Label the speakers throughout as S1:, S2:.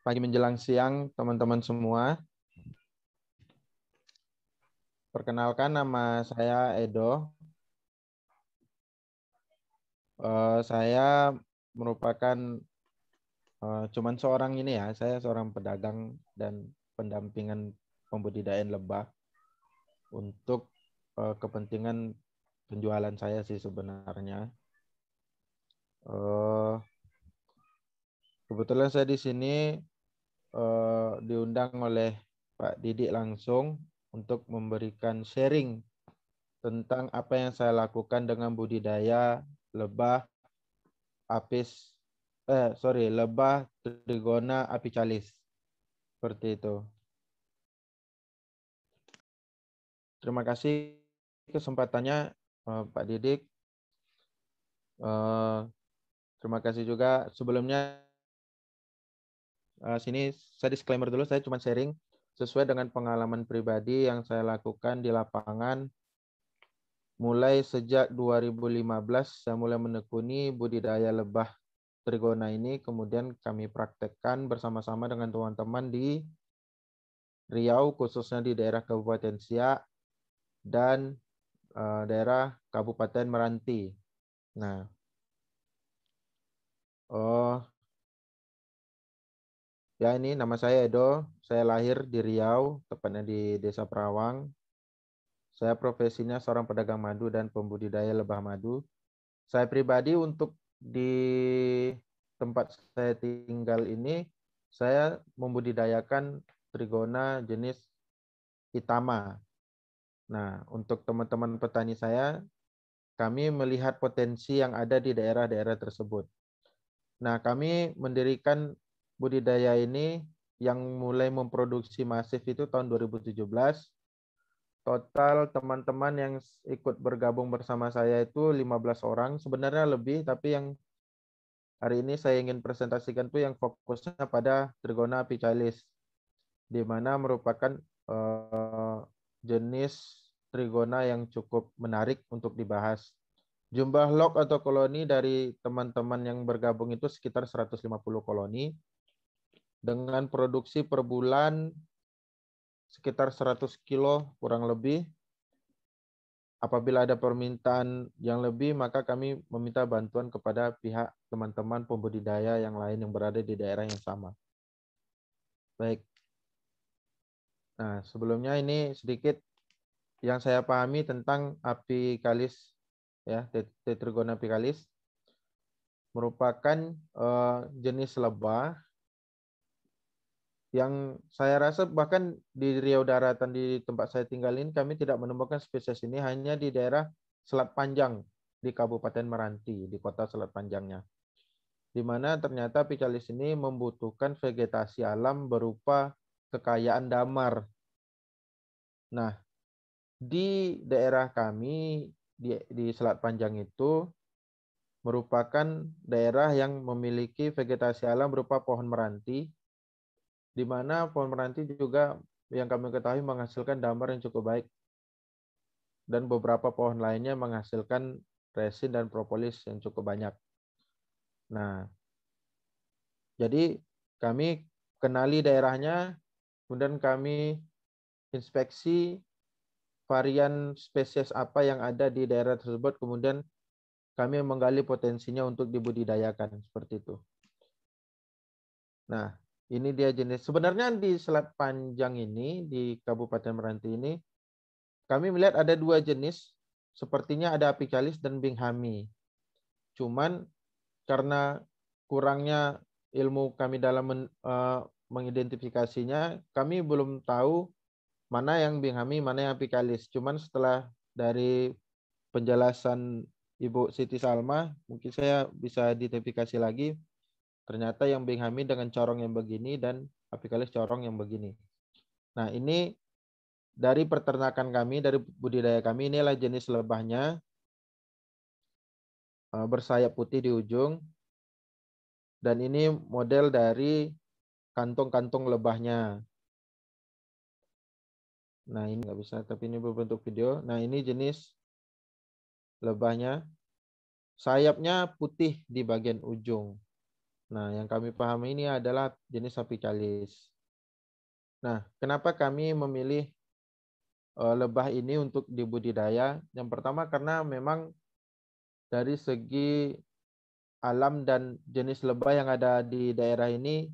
S1: Pagi menjelang siang, teman-teman semua. Perkenalkan, nama saya Edo. Saya merupakan cuman seorang ini ya. Saya seorang pedagang dan pendampingan pembudidayaan lebah untuk kepentingan penjualan saya sih sebenarnya. Eh, Kebetulan saya di sini diundang oleh Pak Didik langsung untuk memberikan sharing tentang apa yang saya lakukan dengan budidaya lebah lebah Trigona apicalis. Seperti itu. Terima kasih kesempatannya Pak Didik. Eh, Terima kasih juga sebelumnya sini saya disclaimer dulu, saya cuma sharing sesuai dengan pengalaman pribadi yang saya lakukan di lapangan. Mulai sejak 2015 saya mulai menekuni budidaya lebah Trigona ini, kemudian kami praktekkan bersama-sama dengan teman-teman di Riau, khususnya di daerah Kabupaten Siak dan daerah Kabupaten Meranti. Nah, ya ini nama saya Edo. Saya lahir di Riau, tepatnya di Desa Perawang. Saya profesinya seorang pedagang madu dan pembudidaya lebah madu. Saya pribadi untuk di tempat saya tinggal ini, saya membudidayakan Trigona jenis Itama. Nah, untuk teman-teman petani saya, kami melihat potensi yang ada di daerah-daerah tersebut. Nah, kami mendirikan budidaya ini yang mulai memproduksi masif itu tahun 2017. Total teman-teman yang ikut bergabung bersama saya itu 15 orang. Sebenarnya lebih, tapi yang hari ini saya ingin presentasikan itu yang fokusnya pada Trigona apicalis, di mana merupakan jenis Trigona yang cukup menarik untuk dibahas. Jumlah log atau koloni dari teman-teman yang bergabung itu sekitar 150 koloni dengan produksi per bulan sekitar 100 kilo kurang lebih. Apabila ada permintaan yang lebih, maka kami meminta bantuan kepada pihak teman-teman pembudidaya yang lain yang berada di daerah yang sama. Baik. Nah, sebelumnya ini sedikit yang saya pahami tentang apicalis ya, Tetragona apicalis merupakan jenis lebah yang saya rasa bahkan di Riau Daratan di tempat saya tinggal ini kami tidak menemukan spesies ini, hanya di daerah Selat Panjang di Kabupaten Meranti, di kota Selat Panjangnya. Di mana ternyata apicalis ini membutuhkan vegetasi alam berupa kekayaan damar. Nah, di daerah kami di Selat Panjang itu merupakan daerah yang memiliki vegetasi alam berupa pohon meranti, di mana pohon meranti juga yang kami ketahui menghasilkan damar yang cukup baik, dan beberapa pohon lainnya menghasilkan resin dan propolis yang cukup banyak. Nah, jadi kami kenali daerahnya, kemudian kami inspeksi varian spesies apa yang ada di daerah tersebut, kemudian kami menggali potensinya untuk dibudidayakan, seperti itu. Nah, ini dia jenis. Sebenarnya di Selat Panjang ini, di Kabupaten Meranti ini, kami melihat ada dua jenis. Sepertinya ada apicalis dan binghami. Cuman karena kurangnya ilmu kami dalam mengidentifikasinya, kami belum tahu mana yang binghami, mana yang apicalis. Cuman setelah dari penjelasan Ibu Siti Salma, mungkin saya bisa identifikasi lagi. Ternyata yang binghami dengan corong yang begini dan apicalis corong yang begini. Nah, ini dari peternakan kami, dari budidaya kami, inilah jenis lebahnya, bersayap putih di ujung. Dan ini model dari kantung-kantung lebahnya. Nah, ini nggak bisa, tapi ini berbentuk video. Nah, ini jenis lebahnya. Sayapnya putih di bagian ujung. Nah, yang kami pahami ini adalah jenis apicalis. Nah, kenapa kami memilih lebah ini untuk dibudidaya? Yang pertama karena memang dari segi alam dan jenis lebah yang ada di daerah ini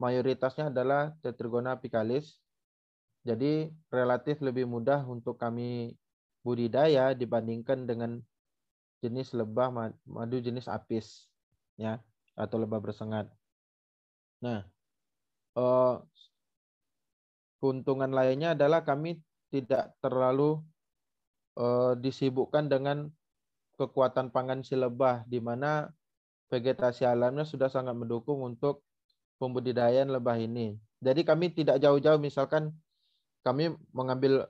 S1: mayoritasnya adalah Tetragona apicalis. Jadi relatif lebih mudah untuk kami budidaya dibandingkan dengan jenis lebah madu jenis apis, ya, atau lebah bersengat. Nah, eh, keuntungan lainnya adalah kami tidak terlalu disibukkan dengan kekuatan pangan si lebah, di mana vegetasi alamnya sudah sangat mendukung untuk pembudidayaan lebah ini. Jadi kami tidak jauh-jauh, misalkan kami mengambil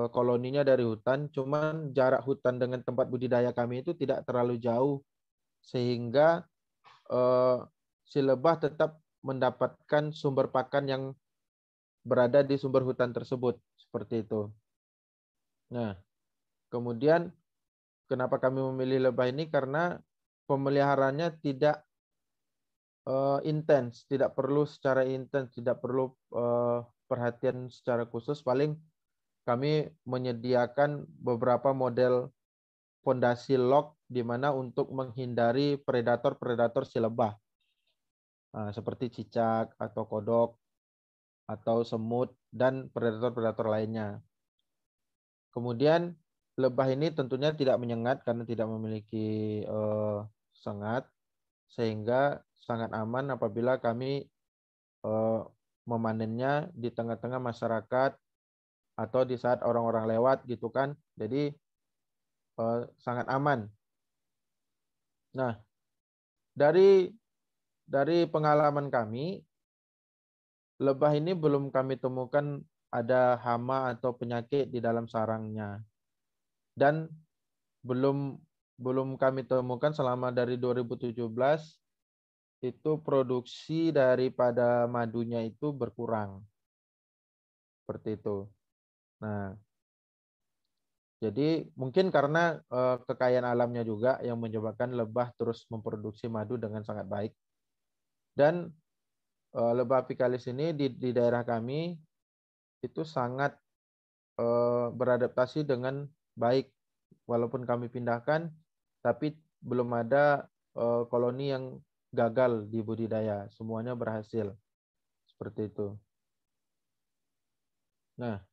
S1: koloninya dari hutan, cuman jarak hutan dengan tempat budidaya kami itu tidak terlalu jauh, sehingga si lebah tetap mendapatkan sumber pakan yang berada di sumber hutan tersebut, seperti itu. Nah, kemudian kenapa kami memilih lebah ini? Karena pemeliharaannya tidak intens, tidak perlu secara intens, tidak perlu perhatian secara khusus. Paling kami menyediakan beberapa model fondasi lock di mana untuk menghindari predator-predator si lebah. Nah, seperti cicak atau kodok atau semut dan predator-predator lainnya. Kemudian lebah ini tentunya tidak menyengat karena tidak memiliki sengat, sehingga sangat aman apabila kami memanennya di tengah-tengah masyarakat atau di saat orang-orang lewat gitu kan. Jadi sangat aman. Nah, dari pengalaman kami, lebah ini belum kami temukan ada hama atau penyakit di dalam sarangnya. Dan belum kami temukan selama dari 2017 itu produksi daripada madunya itu berkurang. Seperti itu. Nah, jadi mungkin karena kekayaan alamnya juga yang menyebabkan lebah terus memproduksi madu dengan sangat baik. Dan lebah apicalis ini di daerah kami itu sangat beradaptasi dengan baik. Walaupun kami pindahkan, tapi belum ada koloni yang gagal di budidaya. Semuanya berhasil. Seperti itu. Nah,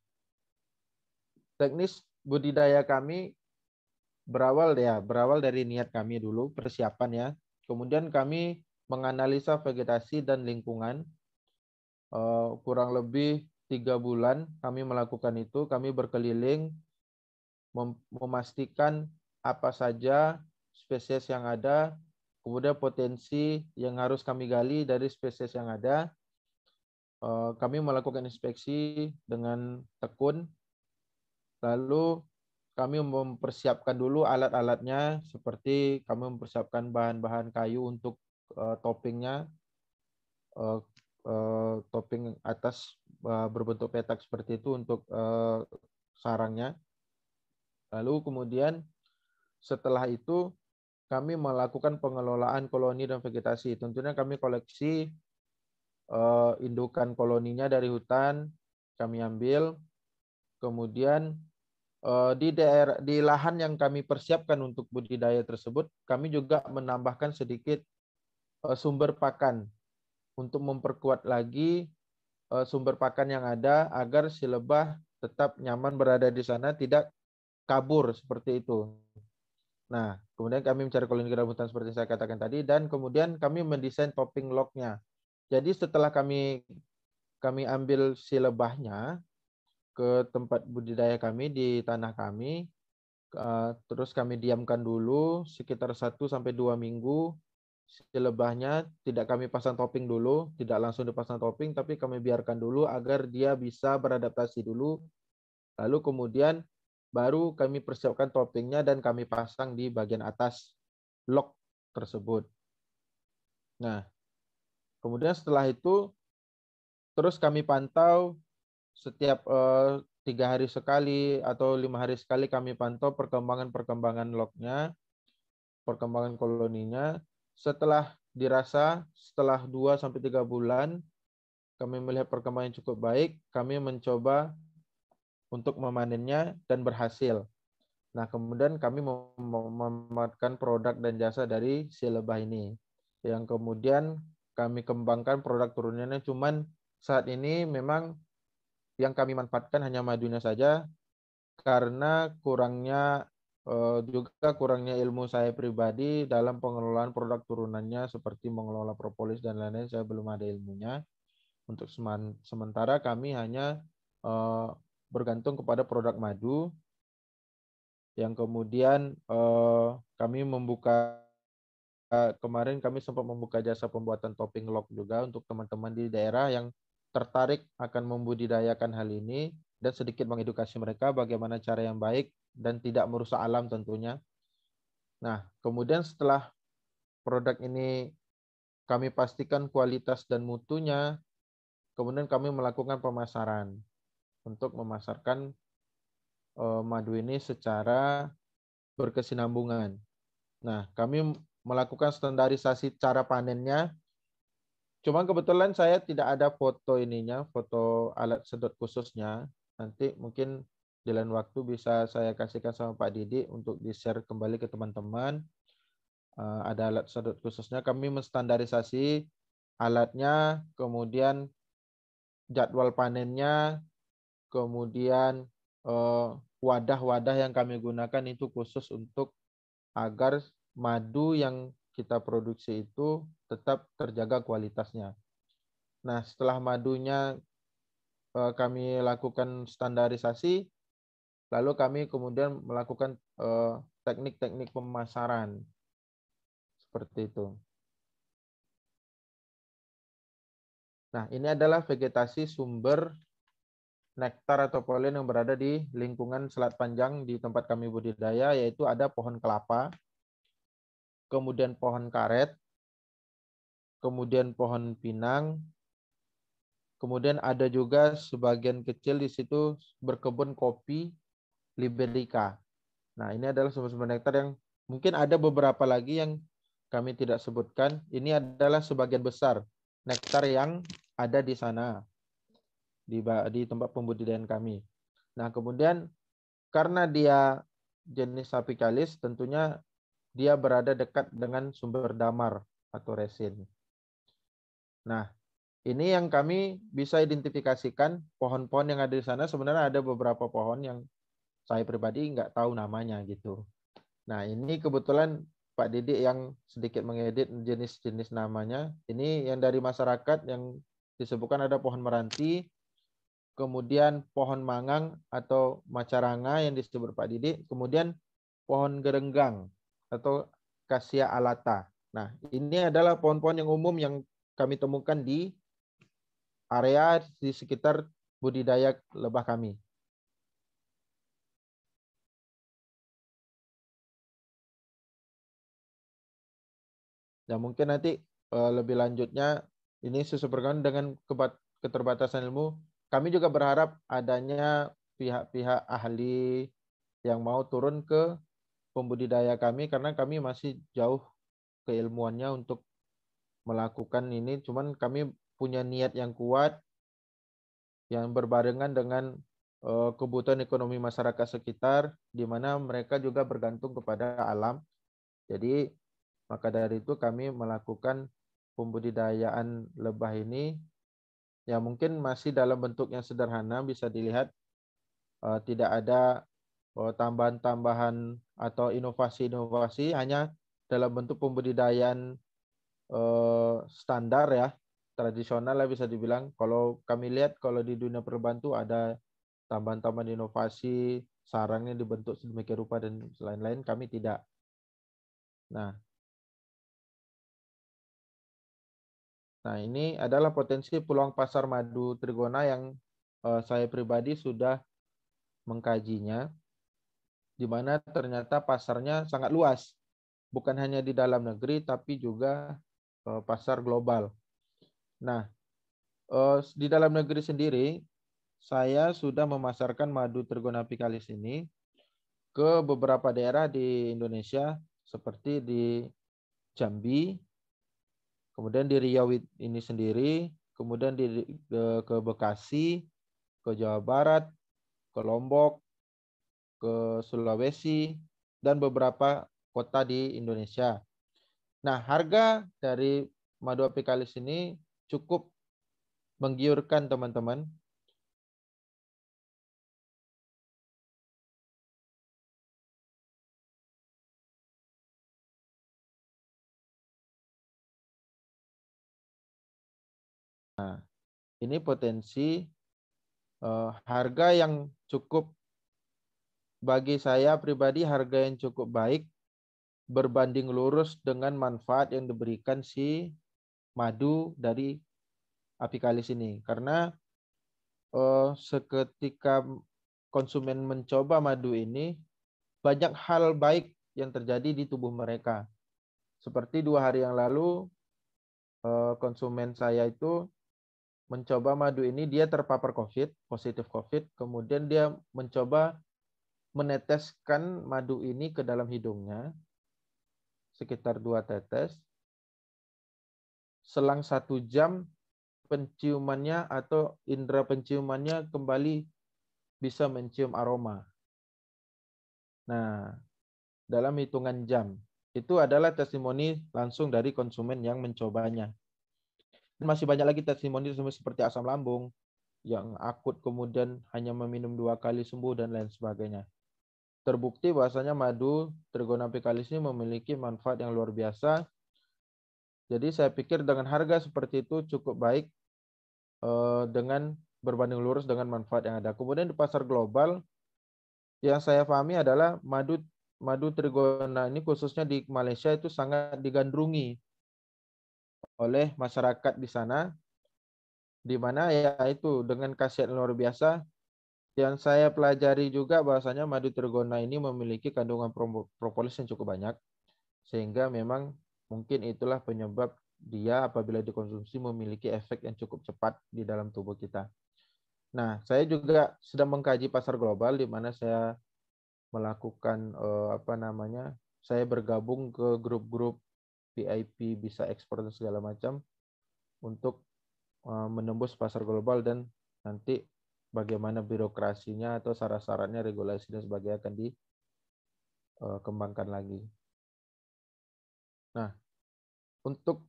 S1: teknis budidaya kami berawal dari niat kami dulu, persiapan ya. Kemudian kami menganalisa vegetasi dan lingkungan. Kurang lebih 3 bulan kami melakukan itu. Kami berkeliling memastikan apa saja spesies yang ada, kemudian potensi yang harus kami gali dari spesies yang ada. Kami melakukan inspeksi dengan tekun, lalu kami mempersiapkan dulu alat-alatnya, seperti kami mempersiapkan bahan-bahan kayu untuk toppingnya, topping atas berbentuk petak seperti itu untuk sarangnya. Lalu kemudian setelah itu kami melakukan pengelolaan koloni dan vegetasi. Tentunya kami koleksi indukan koloninya dari hutan, kami ambil. Kemudian di lahan yang kami persiapkan untuk budidaya tersebut, kami juga menambahkan sedikit sumber pakan untuk memperkuat lagi sumber pakan yang ada agar si lebah tetap nyaman berada di sana, tidak kabur seperti itu. Nah, kemudian kami mencari koloni kerabutan seperti saya katakan tadi, dan kemudian kami mendesain topping locknya. Jadi setelah kami ambil si lebahnya ke tempat budidaya kami di tanah kami, terus kami diamkan dulu sekitar 1-2 minggu. Si lebahnya tidak kami pasang topping dulu, tidak langsung dipasang topping, tapi kami biarkan dulu agar dia bisa beradaptasi dulu. Lalu kemudian baru kami persiapkan toppingnya dan kami pasang di bagian atas lock tersebut. Nah, kemudian setelah itu terus kami pantau setiap 3 hari sekali atau 5 hari sekali kami pantau perkembangan locknya, perkembangan koloninya. Setelah dirasa setelah 2-3 bulan kami melihat perkembangan yang cukup baik, kami mencoba untuk memanennya dan berhasil. Nah, kemudian kami memanfaatkan produk dan jasa dari si lebah ini. Yang kemudian kami kembangkan produk turunannya, cuman saat ini memang yang kami manfaatkan hanya madunya saja, karena juga kurangnya ilmu saya pribadi dalam pengelolaan produk turunannya seperti mengelola propolis dan lain-lain, saya belum ada ilmunya. Untuk sementara kami hanya bergantung kepada produk madu, yang kemudian kami membuka kemarin kami sempat membuka jasa pembuatan topping log juga untuk teman-teman di daerah yang tertarik akan membudidayakan hal ini, dan sedikit mengedukasi mereka bagaimana cara yang baik dan tidak merusak alam tentunya. Nah, kemudian setelah produk ini kami pastikan kualitas dan mutunya, kemudian kami melakukan pemasaran untuk memasarkan madu ini secara berkesinambungan. Nah, kami melakukan standarisasi cara panennya. Cuma kebetulan saya tidak ada foto ininya, foto alat sedot khususnya. Nanti mungkin di lain waktu bisa saya kasihkan sama Pak Didi untuk di-share kembali ke teman-teman. Ada alat sedot khususnya. Kami menstandarisasi alatnya, kemudian jadwal panennya, kemudian wadah-wadah yang kami gunakan itu khusus untuk agar madu yang kita produksi itu tetap terjaga kualitasnya. Nah, setelah madunya kami lakukan standarisasi, lalu kami kemudian melakukan teknik-teknik pemasaran seperti itu. Nah, ini adalah vegetasi sumber nektar atau polen yang berada di lingkungan Selat Panjang di tempat kami budidaya, yaitu ada pohon kelapa, kemudian pohon karet, kemudian pohon pinang, kemudian ada juga sebagian kecil di situ berkebun kopi Liberica. Nah, ini adalah sumber-sumber nektar yang mungkin ada beberapa lagi yang kami tidak sebutkan. Ini adalah sebagian besar nektar yang ada di sana, di tempat pembudidayaan kami. Nah, kemudian karena dia jenis apicalis, tentunya dia berada dekat dengan sumber damar atau resin. Nah, ini yang kami bisa identifikasikan pohon-pohon yang ada di sana. Sebenarnya ada beberapa pohon yang saya pribadi nggak tahu namanya gitu. Nah, ini kebetulan Pak Didik yang sedikit mengedit jenis-jenis namanya. Ini yang dari masyarakat yang disebutkan ada pohon meranti, kemudian pohon mangang atau macaranga yang disebut Pak Didik, kemudian pohon gerenggang atau Cassia alata. Nah, ini adalah pohon-pohon yang umum yang kami temukan di area di sekitar budidaya lebah kami. Dan mungkin nanti lebih lanjutnya ini sesuai dengan keterbatasan ilmu. Kami juga berharap adanya pihak-pihak ahli yang mau turun ke pembudidaya kami, karena kami masih jauh keilmuannya untuk melakukan ini. Cuman kami punya niat yang kuat yang berbarengan dengan kebutuhan ekonomi masyarakat sekitar, di mana mereka juga bergantung kepada alam. Jadi maka dari itu kami melakukan pembudidayaan lebah ini yang mungkin masih dalam bentuk yang sederhana, bisa dilihat tidak ada tambahan-tambahan atau inovasi-inovasi, hanya dalam bentuk pembudidayaan standar ya, tradisional lah bisa dibilang. Kalau kami lihat kalau di dunia perbantu ada tambahan-tambahan inovasi, sarangnya dibentuk sedemikian rupa dan lain-lain, kami tidak. Nah, ini adalah potensi peluang pasar madu trigona yang saya pribadi sudah mengkajinya, di mana ternyata pasarnya sangat luas. Bukan hanya di dalam negeri, tapi juga pasar global. Nah, di dalam negeri sendiri, saya sudah memasarkan madu trigona apicalis ini ke beberapa daerah di Indonesia, seperti di Jambi, kemudian di Riau ini sendiri, kemudian ke Bekasi, ke Jawa Barat, ke Lombok, ke Sulawesi, dan beberapa kota di Indonesia. Nah, harga dari madu apikalis ini cukup menggiurkan, teman-teman. Nah, ini potensi harga yang cukup, bagi saya pribadi, harga yang cukup baik berbanding lurus dengan manfaat yang diberikan si madu dari apikalis ini. Karena seketika konsumen mencoba madu ini, banyak hal baik yang terjadi di tubuh mereka. Seperti 2 hari yang lalu, konsumen saya itu mencoba madu ini, dia terpapar COVID, positif COVID, kemudian dia mencoba meneteskan madu ini ke dalam hidungnya, sekitar 2 tetes. Selang 1 jam, penciumannya atau indera penciumannya kembali bisa mencium aroma. Nah, dalam hitungan jam. Itu adalah testimoni langsung dari konsumen yang mencobanya. Masih banyak lagi testimoni seperti asam lambung yang akut kemudian hanya meminum 2 kali sembuh dan lain sebagainya. Terbukti bahwasanya madu Trigona apikalis ini memiliki manfaat yang luar biasa. Jadi saya pikir dengan harga seperti itu cukup baik, dengan berbanding lurus dengan manfaat yang ada. Kemudian di pasar global yang saya pahami adalah madu Trigona ini khususnya di Malaysia itu sangat digandrungi oleh masyarakat di sana, di mana ya itu dengan khasiat luar biasa. Yang saya pelajari juga bahwasanya madu Trigona ini memiliki kandungan propolis yang cukup banyak, sehingga memang mungkin itulah penyebab dia apabila dikonsumsi memiliki efek yang cukup cepat di dalam tubuh kita. Nah, saya juga sedang mengkaji pasar global, di mana saya melakukan saya bergabung ke grup-grup VIP bisa ekspor dan segala macam untuk menembus pasar global, dan nanti bagaimana birokrasinya atau syarat-syaratnya, regulasi dan sebagainya akan dikembangkan lagi. Nah, untuk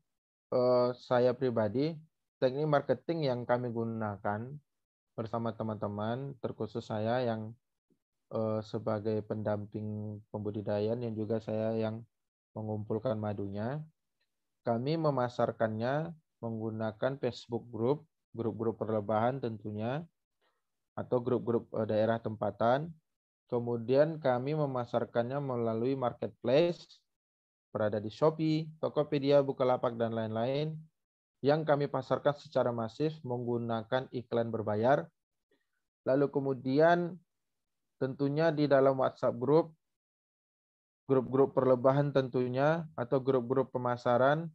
S1: saya pribadi, teknik marketing yang kami gunakan bersama teman-teman, terkhusus saya yang sebagai pendamping pembudidayaan yang juga saya yang mengumpulkan madunya, kami memasarkannya menggunakan Facebook group, grup-grup perlebahan tentunya, atau grup-grup daerah tempatan. Kemudian kami memasarkannya melalui marketplace, berada di Shopee, Tokopedia, Bukalapak, dan lain-lain, yang kami pasarkan secara masif menggunakan iklan berbayar. Lalu kemudian tentunya di dalam WhatsApp grup-grup perlebahan tentunya, atau grup-grup pemasaran,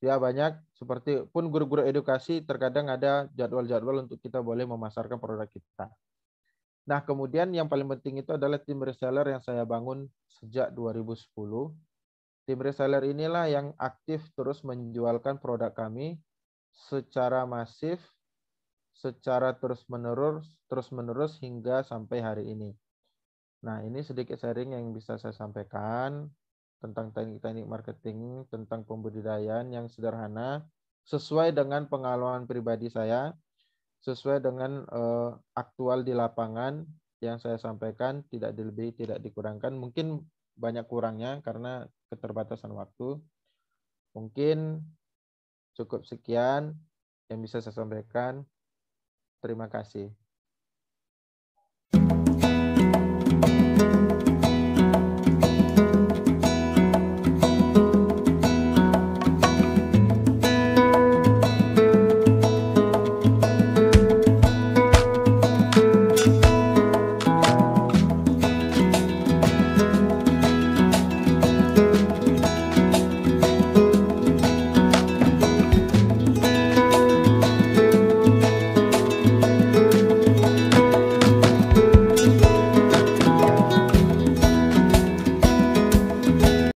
S1: ya banyak, seperti pun guru-guru edukasi, terkadang ada jadwal-jadwal untuk kita boleh memasarkan produk kita. Nah, kemudian yang paling penting itu adalah tim reseller yang saya bangun sejak 2010. Tim reseller inilah yang aktif terus menjualkan produk kami secara masif, secara terus-menerus hingga sampai hari ini. Nah, ini sedikit sharing yang bisa saya sampaikan tentang teknik-teknik marketing, tentang pembudidayaan yang sederhana, sesuai dengan pengalaman pribadi saya, sesuai dengan aktual di lapangan yang saya sampaikan, tidak dilebihi, tidak dikurangkan. Mungkin banyak kurangnya karena keterbatasan waktu. Mungkin cukup sekian yang bisa saya sampaikan. Terima kasih.